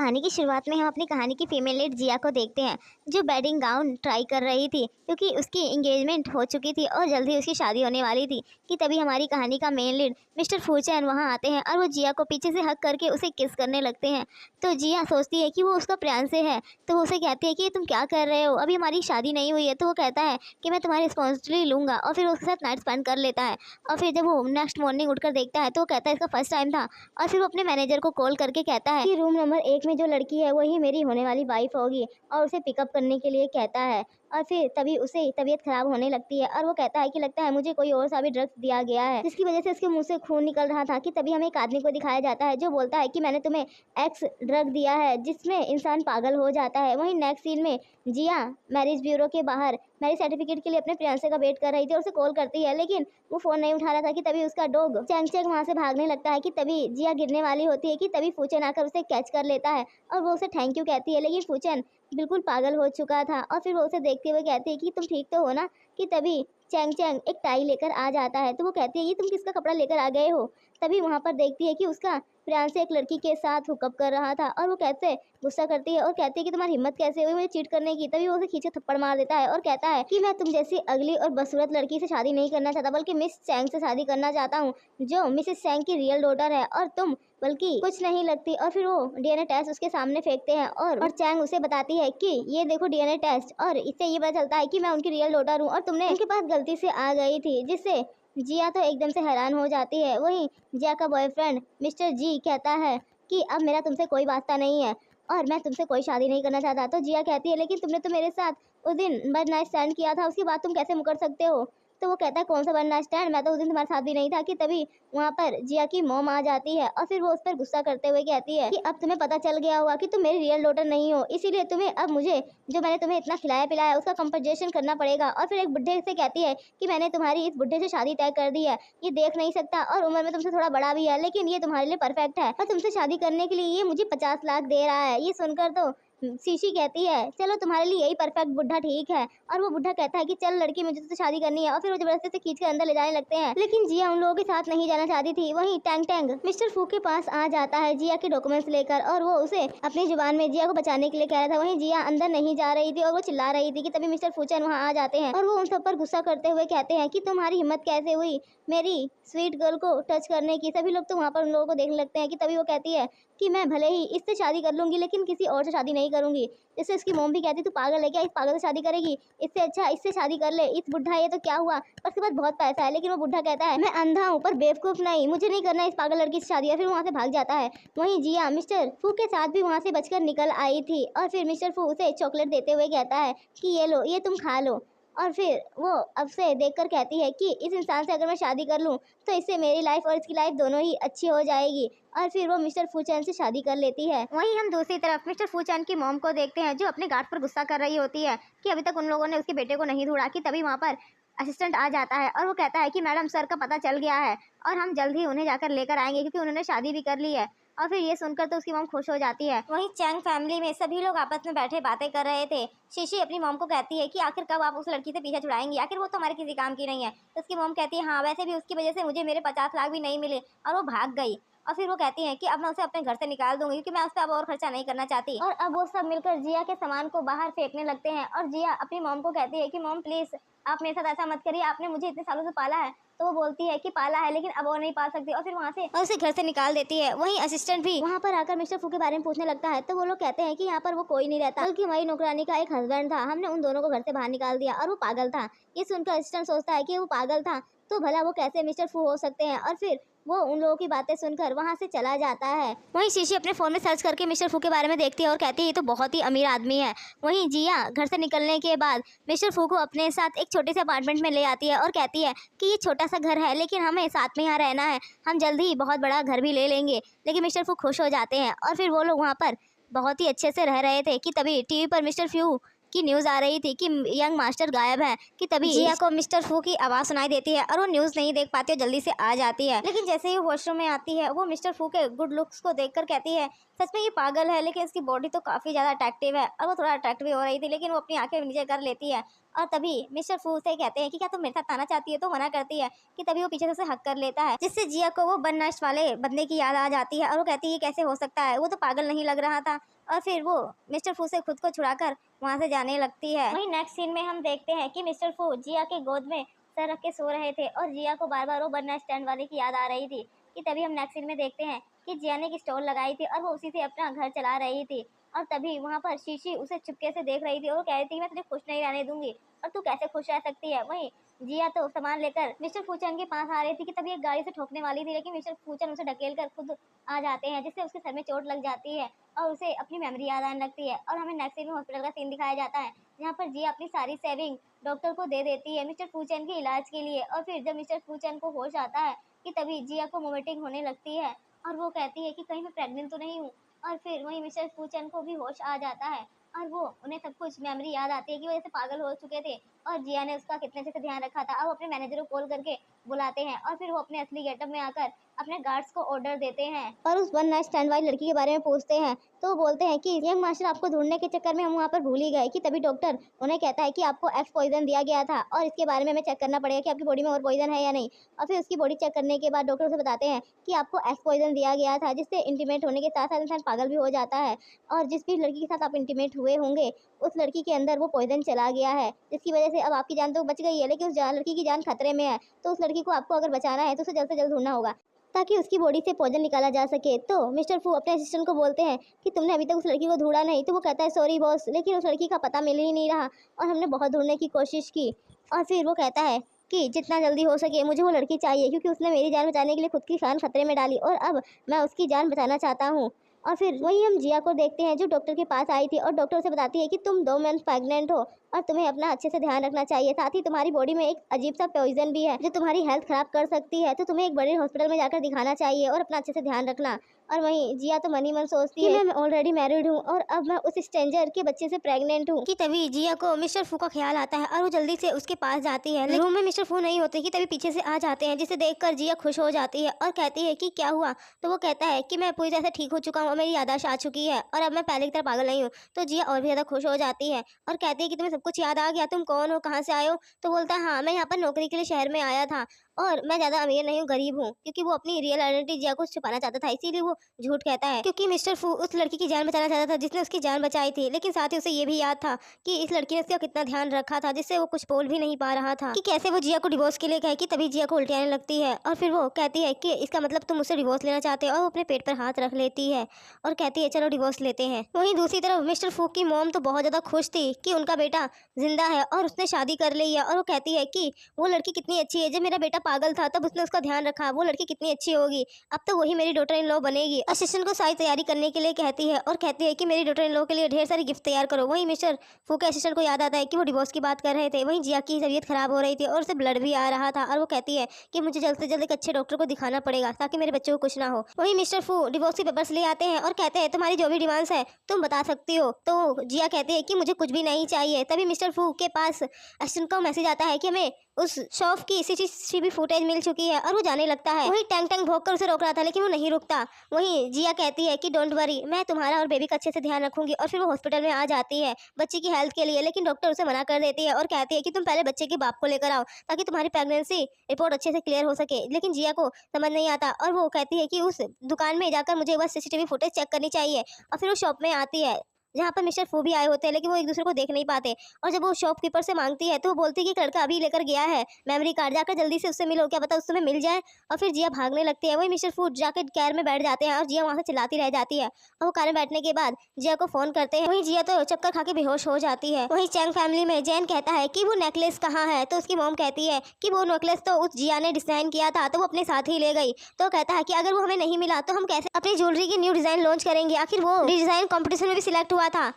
कहानी की शुरुआत में हम अपनी कहानी की फीमेल लीड जिया को देखते हैं, जो वेडिंग गाउन ट्राई कर रही थी क्योंकि उसकी एंगेजमेंट हो चुकी थी और जल्दी उसकी शादी होने वाली थी। कि तभी हमारी कहानी का मेन लीड मिस्टर फूचैन वहां आते हैं और वो जिया को पीछे से हक करके उसे किस करने लगते हैं। तो जिया सोचती है कि वो उसका प्रियांशे है, तो वो उसे कहती है कि तुम क्या कर रहे हो, अभी हमारी शादी नहीं हुई है। तो वो कहता है कि मैं तुम्हारी रिस्पॉन्सिबिलिटी लूंगा और फिर उसके साथ नाइट स्पेंड कर लेता है। और फिर जब वो नेक्स्ट मॉर्निंग उठकर देखता है तो वो कहता है इसका फर्स्ट टाइम था। और फिर वो अपने मैनेजर को कॉल करके कहता है कि रूम नंबर 1 में जो लड़की है वही मेरी होने वाली वाइफ होगी, और उसे पिकअप करने के लिए कहता है। और फिर तभी उसे तबीयत खराब होने लगती है और वो कहता है कि लगता है मुझे कोई और सा भी ड्रग्स दिया गया है, जिसकी वजह से उसके मुंह से खून निकल रहा था। कि तभी हमें एक आदमी को दिखाया जाता है जो बोलता है कि मैंने तुम्हें एक्स ड्रग दिया है, जिसमें इंसान पागल हो जाता है। वहीं नेक्स्ट सीन में जिया मैरिज ब्यूरो के बाहर मैरिज सर्टिफिकेट के लिए अपने प्रियांशे का वेट कर रही थी और उसे कॉल करती है, लेकिन वो फोन नहीं उठा रहा था। कि तभी उसका डॉग चैंग चैंग वहां से भागने लगता है। कि तभी जिया गिरने वाली होती है कि तभी फूचन आकर उसे कैच कर लेता है और वो उसे थैंक यू कहती है, लेकिन फूचन बिल्कुल पागल हो चुका था। और फिर वो उसे देखते हुए कहती है कि तुम ठीक तो हो ना। कि तभी चैंग चैंग एक टाई लेकर आ जाता है, तो वो कहती है ये तुम किसका कपड़ा लेकर आ गए हो। तभी वहां पर देखती है कि उसका प्रियांशे एक लड़की के साथ हुकअप कर रहा था और वो कैसे गुस्सा करती है और कहती है कि तुम्हारी हिम्मत कैसे हुई मुझे चीट करने की। तभी वो उसे खींचे थप्पड़ मार देता है और कहता है कि मैं तुम जैसी अगली और बदसूरत लड़की से शादी नहीं करना चाहता, बल्कि मिस चैंग से शादी करना चाहता हूँ, जो मिसेस चैंग की रियल डॉटर है और तुम बल्कि कुछ नहीं लगती। और फिर वो डीएनए टेस्ट उसके सामने फेंकते हैं और चैंग उसे बताती है कि ये देखो डीएनए टेस्ट, और इससे ये पता चलता है कि मैं उनकी रियल डॉटर हूँ और तुमने उनके पास गलती से आ गई थी। जिससे जिया तो एकदम से हैरान हो जाती है। वहीं जिया का बॉयफ्रेंड मिस्टर जी कहता है कि अब मेरा तुमसे कोई वास्ता नहीं है और मैं तुमसे कोई शादी नहीं करना चाहता। तो जिया कहती है लेकिन तुमने तो मेरे साथ उस दिन वन नाइट स्टैंड किया था, उसके बाद तुम कैसे मुकर सकते हो। तो वो कहता है कौन सा वन नाइट स्टैंड, मैं तो उस दिन तुम्हारे साथ भी नहीं था। कि तभी वहाँ पर जिया की मॉम आ जाती है और फिर वो उस पर गुस्सा करते हुए कहती है कि अब तुम्हें पता चल गया होगा कि तुम मेरी रियल डॉटर नहीं हो, इसीलिए तुम्हें अब मुझे जो मैंने तुम्हें इतना खिलाया पिलाया उसका कंपनसेशन करना पड़ेगा। और फिर एक बुढ़े से कहती है कि मैंने तुम्हारी इस बुढ़े से शादी तय कर दी है, ये देख नहीं सकता और उम्र में तुमसे थोड़ा बड़ा भी है, लेकिन ये तुम्हारे लिए परफेक्ट है और तुमसे शादी करने के लिए ये मुझे 50 लाख दे रहा है। ये सुनकर तो शीशी कहती है चलो तुम्हारे लिए यही परफेक्ट बुढ़ा ठीक है। और वो बुढ़ा कहता है कि चल लड़की मुझे तो शादी करनी है, और फिर वो जबरदस्ती से खींच कर अंदर ले जाने लगते हैं। लेकिन जिया उन लोगों के साथ नहीं जाना चाहती थी। वहीं टैंग टैंग मिस्टर फू के पास आ जाता है जिया के डॉक्यूमेंट्स लेकर और वो उसे अपनी जुबान में जिया को बचाने के लिए कह रहा था। वहीं जिया अंदर नहीं जा रही थी और वो चिल्ला रही थी। कि तभी मिस्टर फूचैन वहाँ आ जाते हैं और वो उन सब पर गुस्सा करते हुए कहते हैं कि तुम्हारी हिम्मत कैसे हुई मेरी स्वीट गर्ल को टच करने की। सभी लोग तो वहाँ पर उन लोगों को देखने लगते हैं। कि तभी वो कहती है कि मैं भले ही इससे शादी कर लूंगी लेकिन किसी और से शादी नहीं करूंगी। इससे उसकी मॉम भी कहती तू पागल है क्या, इस पागल से शादी करेगी, इससे अच्छा इससे शादी कर ले, इस बुढ़ा ये तो क्या हुआ, पर उसके पास बहुत पैसा है। लेकिन वो बुढ़ा कहता है मैं अंधा हूँ पर बेवकूफ नहीं, मुझे नहीं करना इस पागल लड़की से शादी। फिर वहाँ से भाग जाता है। वहीं जिया मिस्टर फू के साथ भी वहाँ से बचकर निकल आई थी और फिर मिस्टर फू उसे चॉकलेट देते हुए कहता है कि ये लो, ये तुम खा लो। और फिर वो अब से देखकर कहती है कि इस इंसान से अगर मैं शादी कर लूं तो इससे मेरी लाइफ और इसकी लाइफ दोनों ही अच्छी हो जाएगी। और फिर वो मिस्टर फूचैन से शादी कर लेती है। वहीं हम दूसरी तरफ मिस्टर फूचैन की मॉम को देखते हैं जो अपने गार्ड पर गुस्सा कर रही होती है कि अभी तक उन लोगों ने उसके बेटे को नहीं ढूंढा। कि तभी वहाँ पर असिस्टेंट आ जाता है और वो कहता है कि मैडम सर का पता चल गया है और हम जल्द ही उन्हें जाकर लेकर आएंगे क्योंकि उन्होंने शादी भी कर ली है। और फिर ये सुनकर तो उसकी मॉम खुश हो जाती है। वहीं चैंग फैमिली में सभी लोग आपस में बैठे बातें कर रहे थे। शीशी अपनी मॉम को कहती है कि आखिर कब आप उस लड़की से पीछा छुड़ाएंगी, आखिर वो तो हमारे किसी काम की नहीं है। तो उसकी मॉम कहती है हाँ वैसे भी उसकी वजह से मुझे मेरे 50 लाख भी नहीं मिले और वो भाग गई। और फिर वो कहती है कि अब मैं उसे अपने घर से निकाल दूंगी क्योंकि मैं उस पर अब और खर्चा नहीं करना चाहती। और अब वो सब मिलकर जिया के सामान को बाहर फेंकने लगते हैं और जिया अपनी मॉम को कहती है कि मॉम प्लीज आप मेरे साथ ऐसा मत करिए, आपने मुझे इतने सालों से पाला है। तो वो बोलती है कि पाला है लेकिन अब वो नहीं पाल सकती और फिर वहाँ से उसे घर से निकाल देती है। वहीं असिस्टेंट भी वहाँ पर आकर मिस्टर फू के बारे में पूछने लगता है। तो वो लोग कहते हैं कि यहाँ पर वो कोई नहीं रहता बल्कि हमारी नौकरानी का एक हस्बैंड था, हमने उन दोनों को घर से बाहर निकाल दिया और वो पागल था। ये सुनकर असिस्टेंट सोचता है कि वो पागल था तो भला वो कैसे मिस्टर फू हो सकते हैं, और फिर वो उन लोगों की बातें सुनकर वहाँ से चला जाता है। वहीं शीशी अपने फोन में सर्च करके मिस्टर फू के बारे में देखती है और कहती है ये तो बहुत ही अमीर आदमी है। वहीं जिया घर से निकलने के बाद मिस्टर फू को अपने साथ एक छोटे से अपार्टमेंट में ले आती है और कहती है कि ये छोटा सा घर है लेकिन हमें साथ में यहाँ रहना है, हम जल्दी ही बहुत बड़ा घर भी ले लेंगे। लेकिन मिस्टर फू खुश हो जाते हैं और फिर वो लोग वहाँ पर बहुत ही अच्छे से रह रहे थे। कि तभी टीवी पर मिस्टर फ्यू की न्यूज़ आ रही थी कि यंग मास्टर गायब है, कि तभी जिया को मिस्टर फू की आवाज़ सुनाई देती है और वो न्यूज़ नहीं देख पाती और जल्दी से आ जाती है। लेकिन जैसे ही वॉशरूम में आती है वो मिस्टर फू के गुड लुक्स को देखकर कहती है सच में ये पागल है, लेकिन इसकी बॉडी तो काफ़ी ज़्यादा अट्रैक्टिव है। और वो थोड़ा अट्रैक्ट भी हो रही थी, लेकिन वो अपनी आंखें नीचे कर लेती है। और तभी मिस्टर फू से कहते हैं कि क्या तुम मेरे साथ आना चाहती है, तो मना करती है कि तभी वो पीछे से उसे हक कर लेता है, जिससे जिया को वो वन नाइट वाले बंदे की याद आ जाती है और वो कहती है ये कैसे हो सकता है, वो तो पागल नहीं लग रहा था। और फिर वो मिस्टर फू से खुद को छुड़ाकर वहाँ से जाने लगती है। वहीं नेक्स्ट सीन में हम देखते हैं कि मिस्टर फू जिया के गोद में सर रख के सो रहे थे और जिया को बार बार वो वन नाइट स्टैंड वाले की याद आ रही थी। कि तभी हम नेक्स्ट सीन में देखते हैं कि जिया ने एक स्टॉल लगाई थी और वो उसी से अपना घर चला रही थी। और तभी वहाँ पर शीशी उसे चुपके से देख रही थी और वो कह रही थी मैं तुझे खुश नहीं रहने दूंगी और तू कैसे खुश रह सकती है। वहीं जिया तो सामान लेकर मिस्टर फूचन के पास आ रही थी कि तभी एक गाड़ी से ठोकने वाली थी, लेकिन मिस्टर फूचन उसे ढकेल कर खुद आ जाते हैं, जिससे उसके सर में चोट लग जाती है और उसे अपनी मेमोरी याद आने लगती है। और हमें नेक्स्ट सीन में हॉस्पिटल का सीन दिखाया जाता है, जहाँ पर जिया अपनी सारी सेविंग डॉक्टर को दे देती है मिस्टर फूचन के इलाज के लिए। और फिर जब मिस्टर फूचन को होश आता है कि तभी जिया को वोमिटिंग होने लगती है और वो कहती है कि कहीं मैं प्रेग्नेंट तो नहीं हूँ। और फिर वहीं मिस्टर फूचन को भी होश आ जाता है और वो उन्हें सब कुछ मेमोरी याद आती है कि वो ऐसे पागल हो चुके थे और जिया ने उसका कितने अच्छे से ध्यान रखा था। अब अपने मैनेजर को कॉल करके बुलाते हैं और फिर वो अपने असली गेटअप में आकर अपने गार्ड्स को ऑर्डर देते हैं और उस वन नाइट स्टैंड वाली लड़की के बारे में पूछते हैं। तो वो बोलते हैं कि यंग मास्टर आपको ढूंढने के चक्कर में हम वहाँ पर भूल ही गए। कि तभी डॉक्टर उन्हें कहता है कि आपको एक्स पॉइजन दिया गया था और इसके बारे में हमें चेक करना पड़ेगा कि आपकी बॉडी में और पॉइजन है या नहीं। और फिर उसकी बॉडी चेक करने के बाद डॉक्टर उसे बताते हैं कि आपको एक्स पॉइजन दिया गया था, जिससे इंटीमेट होने के साथ साथ इंसान पागल भी हो जाता है और जिस भी लड़की के साथ आप इंटीमेट हुए होंगे उस लड़की के अंदर वो पॉइजन चला गया है, जिसकी वजह से अब आपकी जान तो बच गई है, लेकिन उस लड़की की जान खतरे में है। तो उस लड़की को आपको अगर बचाना है तो उसे जल्द से जल्द ढूंढना होगा ताकि उसकी बॉडी से पॉइजन निकाला जा सके। तो मिस्टर फू अपने असिस्टेंट को बोलते हैं कि तुमने अभी तक उस लड़की को ढूंढा नहीं। तो वो कहता है सॉरी बॉस, लेकिन उस लड़की का पता मिल ही नहीं रहा और हमने बहुत ढूंढने की कोशिश की। और फिर वो कहता है कि जितना जल्दी हो सके मुझे वो लड़की चाहिए, क्योंकि उसने मेरी जान बचाने के लिए खुद की जान खतरे में डाली और अब मैं उसकी जान बचाना चाहता हूँ। और फिर वही हम जिया को देखते हैं जो डॉक्टर के पास आई थी और डॉक्टर उसे बताती है कि तुम 2 मंथ प्रेग्नेंट हो और तुम्हें अपना अच्छे से ध्यान रखना चाहिए। साथ ही तुम्हारी बॉडी में एक अजीब सा पॉइजन भी है जो तुम्हारी हेल्थ खराब कर सकती है, तो तुम्हें एक बड़े हॉस्पिटल में जाकर दिखाना चाहिए और अपना अच्छे से ध्यान रखना। और वहीं जिया तो मनी मन सोचती है कि मैं ऑलरेडी मैरिड हूँ और अब मैं उस स्ट्रेंजर के बच्चे से प्रेग्नेंट हूँ। कि तभी जिया को मिस्टर फू का ख्याल आता है और वो जल्दी से उसके पास जाती है। रूम में मिस्टर फू नहीं होते कि तभी पीछे से आ जाते हैं, जिसे देखकर जिया खुश हो जाती है और कहती है कि क्या हुआ। तो वो कहता है कि मैं पूरी तरह से ठीक हो चुका हूँ और मेरी याददाश्त आ चुकी है और अब मैं पहले की तरह पागल नहीं हूँ। तो जिया और भी ज़्यादा खुश हो जाती है और कहती है कि तुम्हें सब कुछ याद आ गया, तुम कौन हो, कहाँ से आए हो। तो बोलता है हाँ मैं यहाँ पर नौकरी के लिए शहर में आया था और मैं ज़्यादा अमीर नहीं हूँ, गरीब हूँ। क्योंकि वो अपनी रियल आइडेंटिटी जिया को छुपाना चाहता था, इसीलिए वो झूठ कहता है। क्योंकि मिस्टर फू उस लड़की की जान बचाना चाहता था जिसने उसकी जान बचाई थी, लेकिन साथ ही उसे ये भी याद था कि इस लड़की ने उसका कितना ध्यान रखा था, जिससे वो कुछ बोल भी नहीं पा रहा था कि कैसे वो जिया को डिवोर्स के लिए कहे। कि तभी जिया को उल्टी आने लगती है और फिर वो कहती है कि इसका मतलब तुम मुझसे डिवोर्स लेना चाहते हो, और वो अपने पेट पर हाथ रख लेती है और कहती है चलो डिवोर्स लेते हैं। वहीं दूसरी तरफ मिस्टर फू की मॉम तो बहुत ज़्यादा खुश थी कि उनका बेटा जिंदा है और उसने शादी कर ली है। और वो कहती है कि वो लड़की कितनी अच्छी है, जब मेरा बेटा पागल था तब उसने उसका ध्यान रखा, वो लड़की कितनी अच्छी होगी, अब तो वही मेरी डॉटर इन लॉ बनेगी। असिस्टेंट को सारी तैयारी करने के लिए कहती है और कहती है कि मेरी डॉटर इन लॉ के लिए ढेर सारी गिफ्ट तैयार करो। वहीं मिस्टर फू के असिस्टेंट को याद आता है कि वो डिवोर्स की बात कर रहे थे। वहीं जिया की तबीयत खराब हो रही थी और उसे ब्लड भी आ रहा था और वो कहती है कि मुझे जल्द से जल्द एक अच्छे डॉक्टर को दिखाना पड़ेगा ताकि मेरे बच्चों को कुछ ना हो। वहीं मिस्टर फू डिवोर्स के पेपर्स ले आते हैं और कहते हैं तुम्हारी जो भी डिमांड्स है तुम बता सकती हो। तो जिया कहती है कि मुझे कुछ भी नहीं चाहिए। तभी मिस्टर फू के पास असिस्टेंट का मैसेज आता है कि हमें उस शॉप की सीसीटीवी फुटेज मिल चुकी है और वो जाने लगता है। वही टैंक टैंक भोंक कर उसे रोक रहा था लेकिन वो नहीं रुकता। वहीं जिया कहती है कि डोंट वरी, मैं तुम्हारा और बेबी का अच्छे से ध्यान रखूंगी। और फिर वो हॉस्पिटल में आ जाती है बच्चे की हेल्थ के लिए, लेकिन डॉक्टर उसे मना कर देती है और कहती है कि तुम पहले बच्चे के बाप को लेकर आओ ताकि तुम्हारी प्रेगनेंसी रिपोर्ट अच्छे से क्लियर हो सके। लेकिन जिया को समझ नहीं आता और वो कहती है कि उस दुकान में जाकर मुझे बस सीसीटीवी फुटेज चेक करनी चाहिए। और फिर वो शॉप में आती है जहाँ पर मिस्टर फू भी आए होते हैं, लेकिन वो एक दूसरे को देख नहीं पाते। और जब वो शॉपकीपर से मांगती है तो वो बोलती है कि एक लड़का अभी लेकर गया है मेमोरी कार्ड, जाकर जल्दी से उससे मिलो, क्या पता उससे मिल जाए। और फिर जिया भागने लगती है। वही मिस्टर फू जाकर कार में बैठ जाते हैं और जिया वहाँ से चिल्लाती रह जाती है। और वो कार में बैठने के बाद जिया को फोन करते हैं। वहीं जिया तो चक्कर खा के बेहोश हो जाती है। वहीं चैंग फैमिली में जैन कहता है कि वो नेकलेस कहाँ है, तो उसकी मॉम कहती है कि वो नेकलेस तो उस जिया ने डिजाइन किया था तो वो अपने साथ ही ले गई। तो कहता है कि अगर वो हमें नहीं मिला तो हम कैसे अपनी ज्वेलरी की न्यू डिजाइन लॉन्च करेंगे, आखिर वो डिजाइन कॉम्पिटिशन में भी सिलेक्ट हुआ था।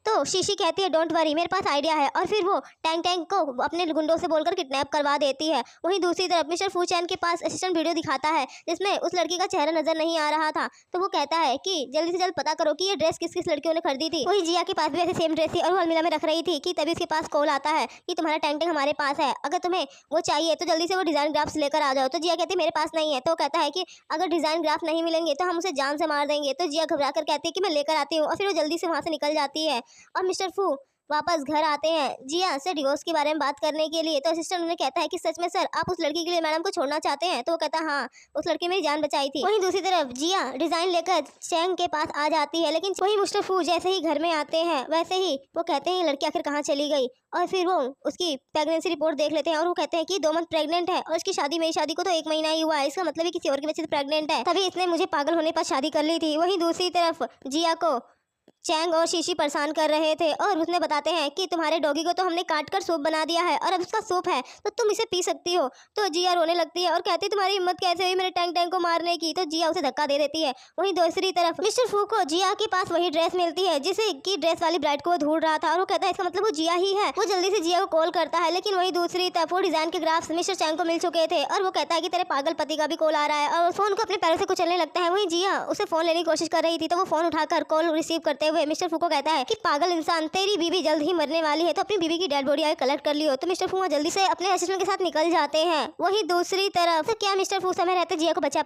तो शीशी कहती है डोंट वरी, मेरे पास आइडिया है, और फिर वो टैंग टैंग को अपने गुंडों से बोलकर किडनैप करवा देती है। वहीं दूसरी तरफ मिस्टर फू चैन के पास असिस्टेंट वीडियो दिखाता है जिसमें उस लड़की का चेहरा नजर नहीं आ रहा था। तो वो कहता है कि जल्दी से जल्द पता करो कि ये ड्रेस किस किस लड़कियों ने खरीदी थी। वही जिया के पास भी ऐसे सेम ड्रेस थी और वो अलमीरा में रख रही थी कि तभी उसके पास कॉल आता है कि तुम्हारा टैंग टैंग हमारे पास है, अगर तुम्हें वो चाहिए तो जल्दी से वो डिजाइन ग्राफ्स लेकर आ जाओ। तो जिया कहती है मेरे पास नहीं है। तो कहता है कि अगर डिजाइन ग्राफ नहीं मिलेंगे तो हम उसे जान से मार देंगे। तो जिया घबरा कर कहती है कि मैं लेकर आती हूँ, और फिर वो जल्दी से वहाँ से निकल जाती है। और मिस्टर फू वापस घर आते हैं जिया से डिवोर्स के बारे में बात करने के लिए। तो असिस्टेंट उन्हें कहता है कि सच में सर आप उस लड़की के लिए मैडम को छोड़ना चाहते हैं। तो वो कहता है हाँ, उस लड़की मेरी जान बचाई थी। वहीं दूसरी तरफ जिया डिजाइन लेकर चैंग के पास आ जाती है, लेकिन वही मिस्टर फू जैसे ही घर में आते हैं वैसे ही वो कहते हैं लड़की आखिर कहाँ चली गई, और फिर वो उसकी प्रेगनेंसी रिपोर्ट देख लेते हैं और वो कहते हैं कि 2 मंथ प्रेग्नेंट है और उसकी शादी मेरी शादी को तो 1 महीना ही हुआ है, इसका मतलब किसी और की वजह से प्रेग्नेंट है, तभी इसने मुझे पागल होने पर शादी कर ली थी। वहीं दूसरी तरफ जिया को चैंग और शीशी परेशान कर रहे थे और उसने बताते हैं कि तुम्हारे डॉगी को तो हमने काट कर सूप बना दिया है और अब उसका सूप है तो तुम इसे पी सकती हो। तो जिया रोने लगती है और कहती है तुम्हारी हिम्मत कैसे हुई मेरे टैंग टैंग को मारने की। तो जिया उसे धक्का दे देती है। वहीं दूसरी तरफ मिस्टर फू को जिया के पास वही ड्रेस मिलती है जिसे की ड्रेस वाली ब्राइड को वो ढूंढ रहा था और वो कहता है इसका मतलब वो जिया ही है। वो जल्दी से जिया को कॉल करता है, लेकिन वही दूसरी तरफ वो डिजाइन के ग्राफ्स मिस्टर चैंग को मिल चुके थे और वो कहता है कि तेरे पागल पति का भी कॉल आ रहा है और फोन को अपने पैरों से कुचलने लगता है। वहीं जिया उसे फोन लेने की कोशिश कर रही थी तो वो फोन उठाकर कॉल रिसीव करते हुए मिस्टर फू को कहता है कि पागल इंसान तेरी बीवी जल्द ही मरने वाली है तो अपनी बीवी की डेड बॉडी आगे कलेक्ट कर लियो। तो मिस्टर फू जल्दी से अपने असिस्टेंट के साथ निकल जाते हैं। वहीं दूसरी तरफ तो क्या मिस्टर फू समय रहते जिया को बचा